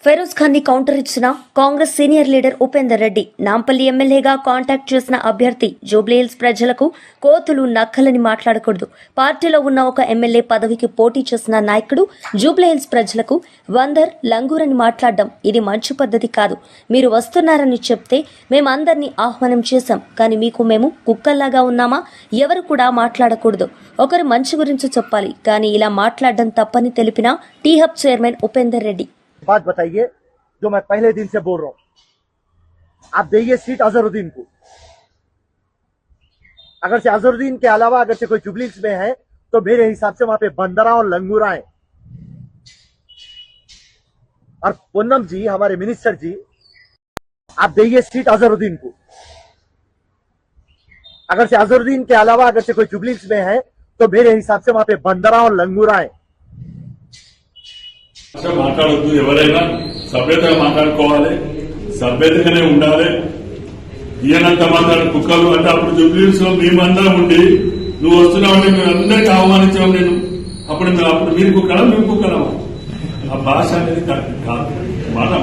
ఫెరోజ్ ఖాన్ ని కౌంటర్ ఇచ్చిన Congress senior leader Upender Reddy Nampally ఎమ్మెల్యేగా కాంటాక్ట్ చేసిన అభ్యర్థి జూబ్లీహిల్స్ ప్రజలకు కోతులు నక్కలని మాట్లాడకూడదు. పార్టీలో ఉన్న ఒక ఎమ్మెల్యే పదవికి పోటీ చేసిన నాయకుడు జూబ్లీహిల్స్ ప్రజలకు వందర్ లంగూరని మాట్లాడడం ఇది మంచి పద్ధతి కాదు. మీరు వస్తున్నారని చెప్తే మేమందరినీ ఆహ్వానం చేశాం, కానీ మీకు మేము కుక్కల్లాగా ఉన్నామా? ఎవరు కూడా మాట్లాడకూడదు. ఒకరు మంచి గురించి చెప్పాలి, కానీ ఇలా మాట్లాడడం తప్పని తెలిపిన T Hub chairman Upender Reddy. बात बताइए जो मैं पहले दिन से बोल रहा हूं। आप देइए सीट अजहरुद्दीन को। अगर से अजहरुद्दीन के अलावा अगर से कोई जुबलीहिल्स में है तो मेरे हिसाब से वहां पे बंदरा और लंगूरा है। और पूनम जी हमारे मिनिस्टर जी, आप देइए सीट अजहरुद्दीन को। अगर से अजहरुद्दीन के अलावा अगर से कोई जुबलीहिल्स में है तो मेरे हिसाब से वहां पे बंदरा और लंगूरा है। మాట్లాడొద్దు. ఎవరైనా సభ్యతగా మాట్లాడుకోవాలి, సభ్యతగానే ఉండాలి. ఈయనంత మాట్లాడే కుక్కలు అంటే అప్పుడు జూబ్లీహిల్స్ లో మేమందరం ఉండి నువ్వు వస్తున్నావు అంటే మేము అందరికీ ఆహ్వానించాం. నేను అప్పుడు మీరు కుక్కడం మేము కుక్కడమా? ఆ భాష అనేది కరెక్ట్ కాదు.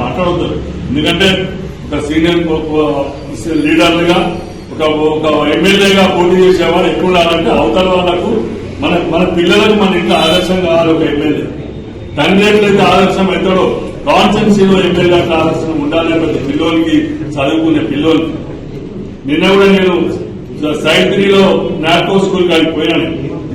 మాట్లాడొద్దు. ఎందుకంటే ఒక సీనియర్ లీడర్లుగా ఒక ఎమ్మెల్యేగా పోటీ చేసేవాళ్ళు ఎక్కువ ఉండాలంటే అవతల వాళ్ళకు మన పిల్లలకు మన ఇంట్లో ఆదర్శం కావాలి. ఒక ఎమ్మెల్యే తండ్రి ఎట్లయితే ఆదర్శం అవుతాడో కాన్స్టిట్యున్సీలో ఎమ్మెల్యేలకు ఆదర్శం ఉండాలి. ప్రతి పిల్లోనికి, చదువుకునే పిల్లోనికి. నిన్న కూడా నేను సైడ్ 3లో నార్కో స్కూల్ కాడికి పోయాను.